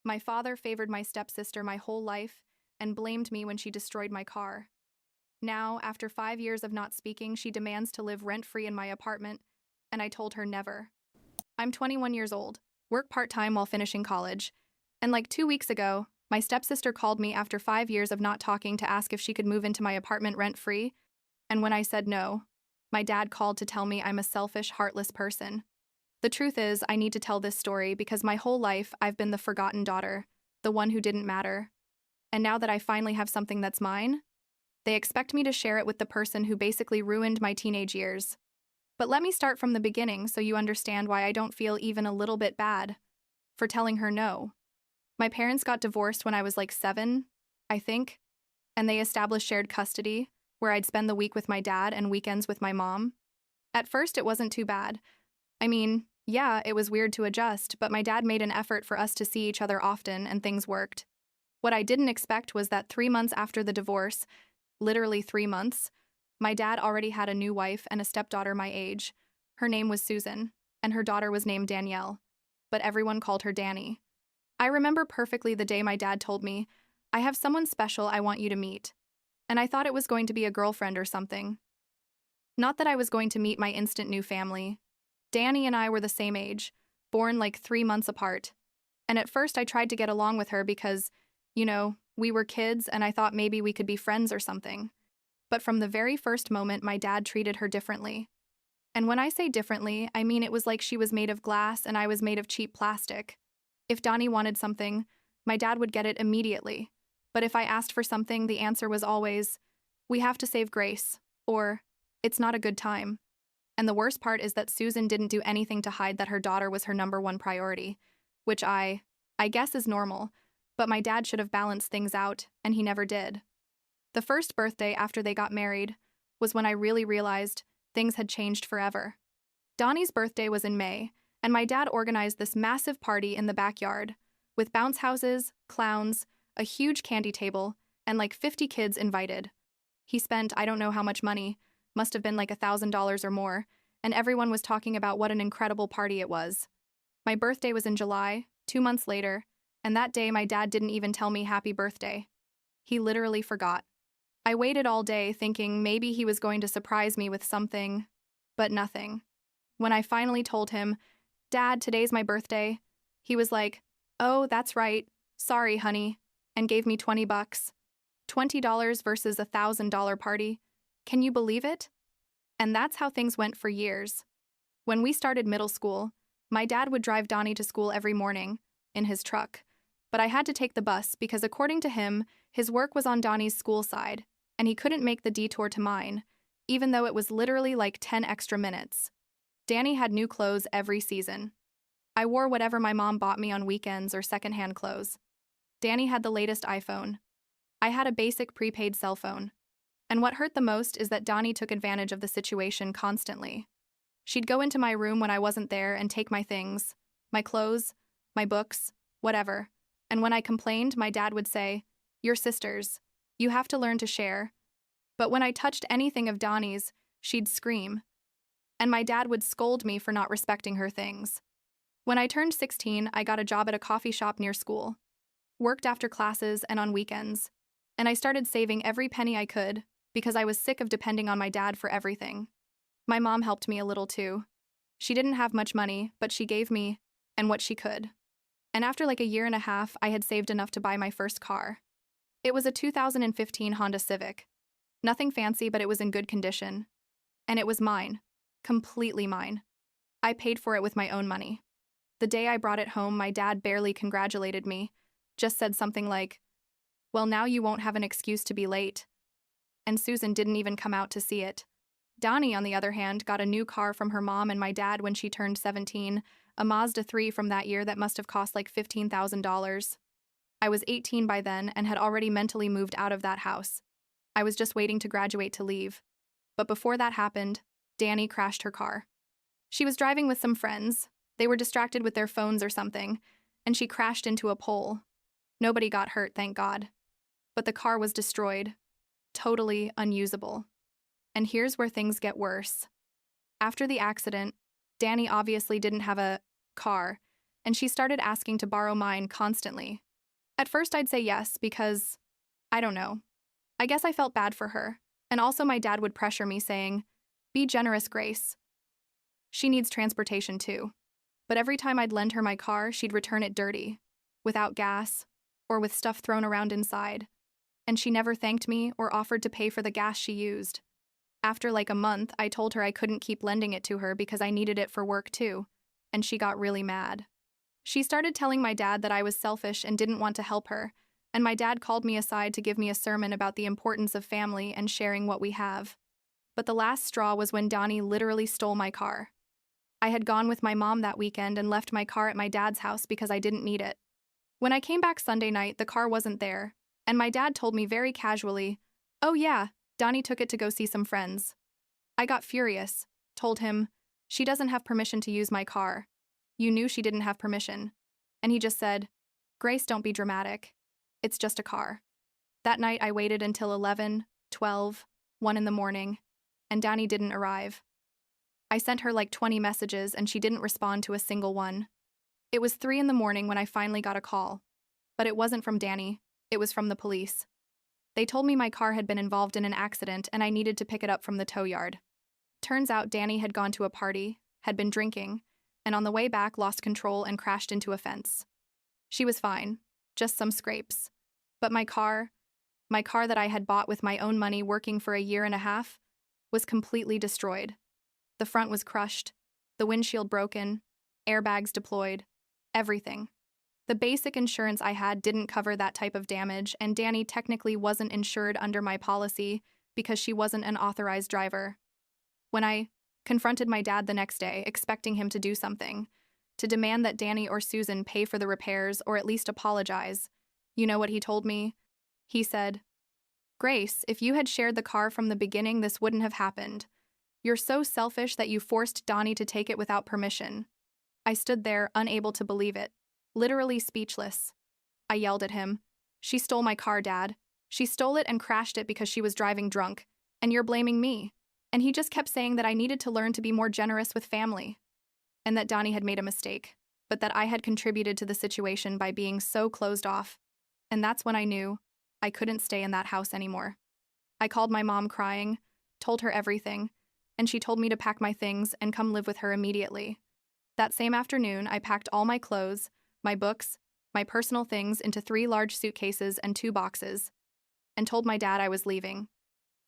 My father favored my stepsister my whole life and blamed me when she destroyed my car. Now, after 5 years of not speaking, she demands to live rent-free in my apartment, and I told her never. I'm 21 years old, work part-time while finishing college, and like 2 weeks ago, my stepsister called me after 5 years of not talking to ask if she could move into my apartment rent-free, and when I said no, my dad called to tell me I'm a selfish, heartless person. The truth is, I need to tell this story because my whole life I've been the forgotten daughter, the one who didn't matter. And now that I finally have something that's mine, they expect me to share it with the person who basically ruined my teenage years. But let me start from the beginning so you understand why I don't feel even a little bit bad for telling her no. My parents got divorced when I was like 7, I think, and they established shared custody, where I'd spend the week with my dad and weekends with my mom. At first, it wasn't too bad. I mean, yeah, it was weird to adjust, but my dad made an effort for us to see each other often and things worked. What I didn't expect was that 3 months after the divorce, literally 3 months, my dad already had a new wife and a stepdaughter my age. Her name was Susan, and her daughter was named Danielle, but everyone called her Danny. I remember perfectly the day my dad told me, "I have someone special I want you to meet." And I thought it was going to be a girlfriend or something. Not that I was going to meet my instant new family. Danny and I were the same age, born like 3 months apart. And at first I tried to get along with her because, we were kids and I thought maybe we could be friends or something. But from the very first moment, my dad treated her differently. And when I say differently, I mean it was like she was made of glass and I was made of cheap plastic. If Donnie wanted something, my dad would get it immediately. But if I asked for something, the answer was always, "We have to save Grace," or "It's not a good time." And the worst part is that Susan didn't do anything to hide that her daughter was her #1 priority, which I guess is normal, but my dad should have balanced things out, and he never did. The first birthday after they got married was when I really realized things had changed forever. Donnie's birthday was in May, and my dad organized this massive party in the backyard, with bounce houses, clowns, a huge candy table, and like 50 kids invited. He spent I don't know how much money, must have been like $1,000 or more, and everyone was talking about what an incredible party it was. My birthday was in July, 2 months later, and that day my dad didn't even tell me happy birthday. He literally forgot. I waited all day thinking maybe he was going to surprise me with something, but nothing. When I finally told him, "Dad, today's my birthday," he was like, "Oh, that's right, sorry, honey," and gave me $20. $20 versus a $1,000 party. Can you believe it? And that's how things went for years. When we started middle school, my dad would drive Donnie to school every morning, in his truck. But I had to take the bus because according to him, his work was on Donnie's school side, and he couldn't make the detour to mine, even though it was literally like 10 extra minutes. Danny had new clothes every season. I wore whatever my mom bought me on weekends or secondhand clothes. Danny had the latest iPhone. I had a basic prepaid cell phone. And what hurt the most is that Donnie took advantage of the situation constantly. She'd go into my room when I wasn't there and take my things, my clothes, my books, whatever. And when I complained, my dad would say, "You're sisters. You have to learn to share." But when I touched anything of Donnie's, she'd scream. And my dad would scold me for not respecting her things. When I turned 16, I got a job at a coffee shop near school. Worked after classes and on weekends. And I started saving every penny I could, because I was sick of depending on my dad for everything. My mom helped me a little too. She didn't have much money, but she gave me, and what she could. And after like a year and a half, I had saved enough to buy my first car. It was a 2015 Honda Civic. Nothing fancy, but it was in good condition. And it was mine. Completely mine. I paid for it with my own money. The day I brought it home, my dad barely congratulated me, just said something like, "Well, now you won't have an excuse to be late." And Susan didn't even come out to see it. Donnie, on the other hand, got a new car from her mom and my dad when she turned 17, a Mazda 3 from that year that must have cost like $15,000. I was 18 by then and had already mentally moved out of that house. I was just waiting to graduate to leave. But before that happened, Danny crashed her car. She was driving with some friends. They were distracted with their phones or something, and she crashed into a pole. Nobody got hurt, thank God. But the car was destroyed. Totally unusable. And here's where things get worse. After the accident, Danny obviously didn't have a car, and she started asking to borrow mine constantly. At first I'd say yes because, I don't know. I guess I felt bad for her, and also my dad would pressure me saying, "Be generous, Grace. She needs transportation too." But every time I'd lend her my car, she'd return it dirty, without gas, or with stuff thrown around inside, and she never thanked me or offered to pay for the gas she used. After like a month, I told her I couldn't keep lending it to her because I needed it for work too, and she got really mad. She started telling my dad that I was selfish and didn't want to help her, and my dad called me aside to give me a sermon about the importance of family and sharing what we have. But the last straw was when Donnie literally stole my car. I had gone with my mom that weekend and left my car at my dad's house because I didn't need it. When I came back Sunday night, the car wasn't there, and my dad told me very casually, "Oh yeah, Donnie took it to go see some friends." I got furious, told him, "She doesn't have permission to use my car. You knew she didn't have permission." And he just said, "Grace, don't be dramatic. It's just a car." That night I waited until 11, 12, 1 in the morning, and Donnie didn't arrive. I sent her like 20 messages and she didn't respond to a single one. It was 3 in the morning when I finally got a call. But it wasn't from Danny, it was from the police. They told me my car had been involved in an accident and I needed to pick it up from the tow yard. Turns out Danny had gone to a party, had been drinking, and on the way back lost control and crashed into a fence. She was fine, just some scrapes. But my car that I had bought with my own money working for a year and a half, was completely destroyed. The front was crushed, the windshield broken, airbags deployed, everything. The basic insurance I had didn't cover that type of damage, and Danny technically wasn't insured under my policy because she wasn't an authorized driver. When I confronted my dad the next day, expecting him to do something, to demand that Danny or Susan pay for the repairs or at least apologize, you know what he told me? He said, "Grace, if you had shared the car from the beginning, this wouldn't have happened. You're so selfish that you forced Donnie to take it without permission." I stood there, unable to believe it, literally speechless. I yelled at him, "She stole my car, Dad. She stole it and crashed it because she was driving drunk, and you're blaming me." And he just kept saying that I needed to learn to be more generous with family, and that Donnie had made a mistake, but that I had contributed to the situation by being so closed off. And that's when I knew I couldn't stay in that house anymore. I called my mom crying, told her everything, and she told me to pack my things and come live with her immediately. That same afternoon, I packed all my clothes, my books, my personal things into 3 large suitcases and 2 boxes, and told my dad I was leaving.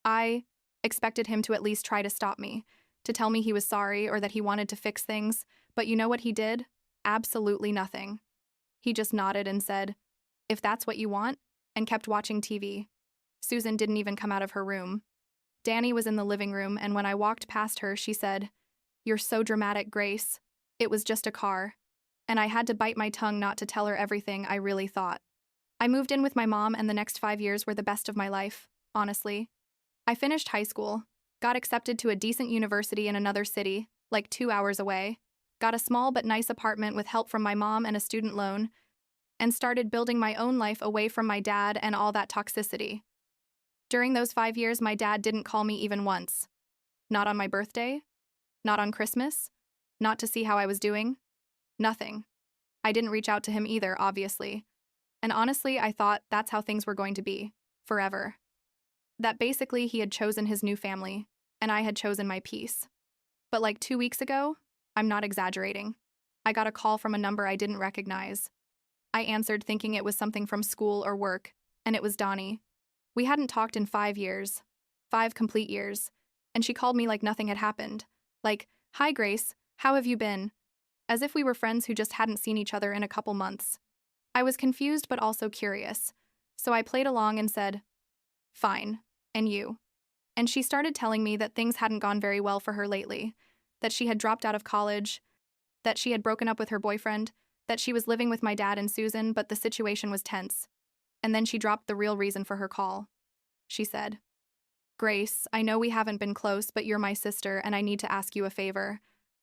I expected him to at least try to stop me, to tell me he was sorry or that he wanted to fix things, but you know what he did? Absolutely nothing. He just nodded and said, "If that's what you want," and kept watching TV. Susan didn't even come out of her room. Danny was in the living room, and when I walked past her, she said, "You're so dramatic, Grace. It was just a car." And I had to bite my tongue not to tell her everything I really thought. I moved in with my mom, and the next 5 years were the best of my life, honestly. I finished high school, got accepted to a decent university in another city, like 2 hours away, got a small but nice apartment with help from my mom and a student loan, and started building my own life away from my dad and all that toxicity. During those 5 years, my dad didn't call me even once. Not on my birthday, not on Christmas, not to see how I was doing. Nothing. I didn't reach out to him either, obviously. And honestly, I thought that's how things were going to be, forever. That basically he had chosen his new family, and I had chosen my peace. But like 2 weeks ago, I'm not exaggerating, I got a call from a number I didn't recognize. I answered thinking it was something from school or work, and it was Donnie. We hadn't talked in 5 years, 5 complete years, and she called me like nothing had happened. Like, "Hi Grace, how have you been?" As if we were friends who just hadn't seen each other in a couple months. I was confused but also curious, so I played along and said, "Fine, and you?" And she started telling me that things hadn't gone very well for her lately, that she had dropped out of college, that she had broken up with her boyfriend, that she was living with my dad and Susan, but the situation was tense. And then she dropped the real reason for her call. She said, "Grace, I know we haven't been close, but you're my sister and I need to ask you a favor.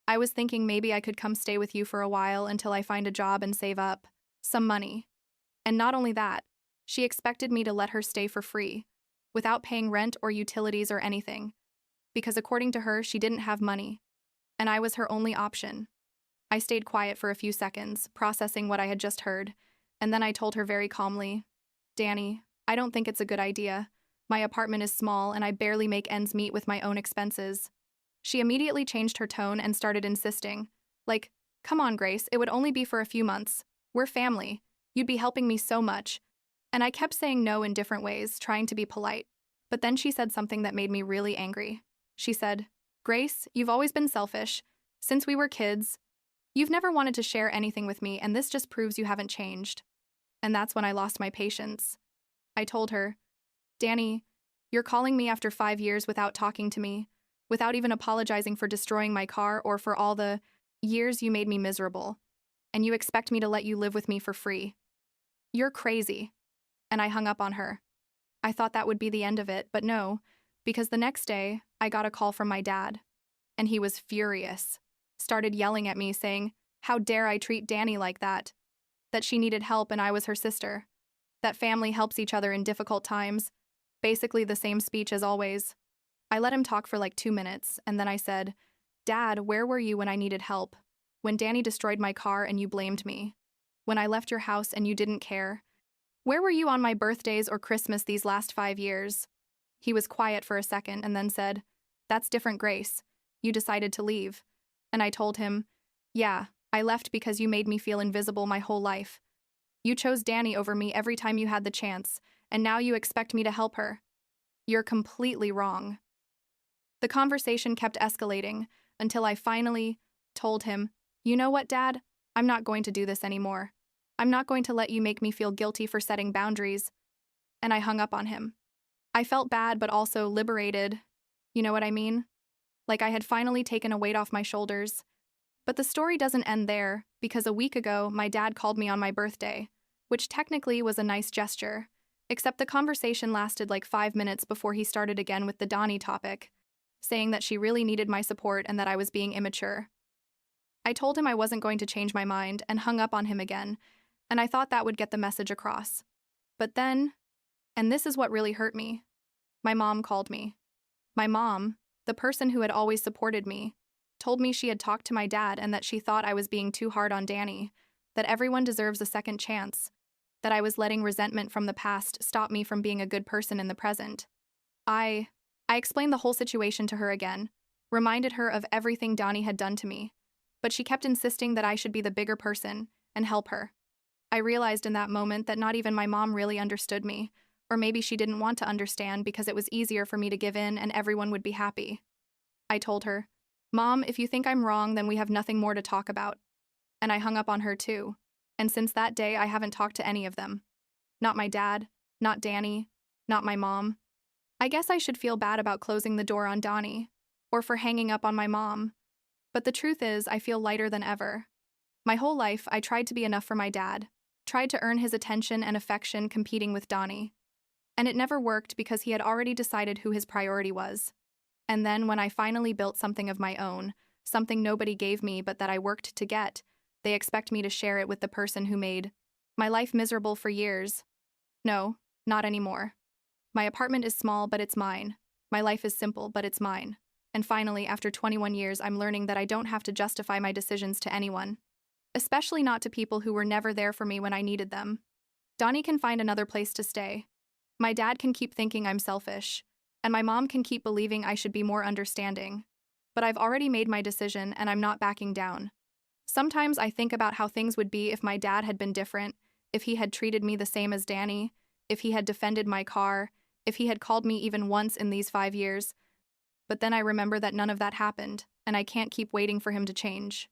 I was thinking maybe I could come stay with you for a while until I find a job and save up some money." And not only that, she expected me to let her stay for free, without paying rent or utilities or anything, because according to her, she didn't have money, and I was her only option. I stayed quiet for a few seconds, processing what I had just heard, and then I told her very calmly, Danny, I don't think it's a good idea. My apartment is small and I barely make ends meet with my own expenses. She immediately changed her tone and started insisting, like, come on, Grace, it would only be for a few months. We're family. You'd be helping me so much. And I kept saying no in different ways, trying to be polite. But then she said something that made me really angry. She said, Grace, you've always been selfish. Since we were kids, you've never wanted to share anything with me, and this just proves you haven't changed. And that's when I lost my patience. I told her, Danny, you're calling me after 5 years without talking to me, without even apologizing for destroying my car or for all the years you made me miserable, and you expect me to let you live with me for free. You're crazy. And I hung up on her. I thought that would be the end of it, but no, because the next day, I got a call from my dad, and he was furious. Started yelling at me, saying, how dare I treat Danny like that? That she needed help and I was her sister. That family helps each other in difficult times. Basically the same speech as always. I let him talk for like 2 minutes, and then I said, Dad, where were you when I needed help? When Danny destroyed my car and you blamed me? When I left your house and you didn't care? Where were you on my birthdays or Christmas these last 5 years? He was quiet for a second and then said, That's different, Grace. You decided to leave. And I told him, Yeah, I left because you made me feel invisible my whole life. You chose Danny over me every time you had the chance, and now you expect me to help her. You're completely wrong. The conversation kept escalating until I finally told him, You know what, Dad? I'm not going to do this anymore. I'm not going to let you make me feel guilty for setting boundaries. And I hung up on him. I felt bad but also liberated. You know what I mean? Like I had finally taken a weight off my shoulders. But the story doesn't end there, because a week ago, my dad called me on my birthday, which technically was a nice gesture, except the conversation lasted like 5 minutes before he started again with the Donnie topic, saying that she really needed my support and that I was being immature. I told him I wasn't going to change my mind and hung up on him again, and I thought that would get the message across. But then, and this is what really hurt me, my mom called me. My mom, the person who had always supported me, told me she had talked to my dad and that she thought I was being too hard on Danny, that everyone deserves a second chance, that I was letting resentment from the past stop me from being a good person in the present. I explained the whole situation to her again, reminded her of everything Donnie had done to me, but she kept insisting that I should be the bigger person and help her. I realized in that moment that not even my mom really understood me, or maybe she didn't want to understand because it was easier for me to give in and everyone would be happy. I told her, Mom, if you think I'm wrong, then we have nothing more to talk about. And I hung up on her too. And since that day, I haven't talked to any of them. Not my dad, not Danny, not my mom. I guess I should feel bad about closing the door on Donnie, or for hanging up on my mom. But the truth is, I feel lighter than ever. My whole life, I tried to be enough for my dad, tried to earn his attention and affection competing with Donnie. And it never worked because he had already decided who his priority was. And then when I finally built something of my own, something nobody gave me but that I worked to get, they expect me to share it with the person who made my life miserable for years. No, not anymore. My apartment is small, but it's mine. My life is simple, but it's mine. And finally, after 21 years, I'm learning that I don't have to justify my decisions to anyone. Especially not to people who were never there for me when I needed them. Donnie can find another place to stay. My dad can keep thinking I'm selfish. And my mom can keep believing I should be more understanding. But I've already made my decision and I'm not backing down. Sometimes I think about how things would be if my dad had been different, if he had treated me the same as Danny, if he had defended my car, if he had called me even once in these 5 years. But then I remember that none of that happened, and I can't keep waiting for him to change.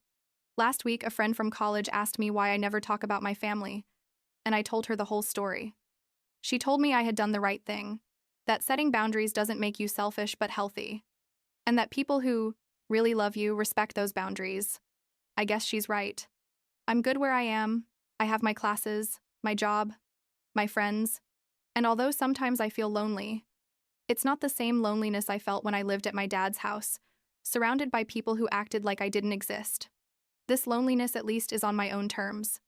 Last week, a friend from college asked me why I never talk about my family, and I told her the whole story. She told me I had done the right thing, that setting boundaries doesn't make you selfish but healthy, and that people who really love you respect those boundaries. I guess she's right. I'm good where I am. I have my classes, my job, my friends, and although sometimes I feel lonely, it's not the same loneliness I felt when I lived at my dad's house, surrounded by people who acted like I didn't exist. This loneliness at least is on my own terms.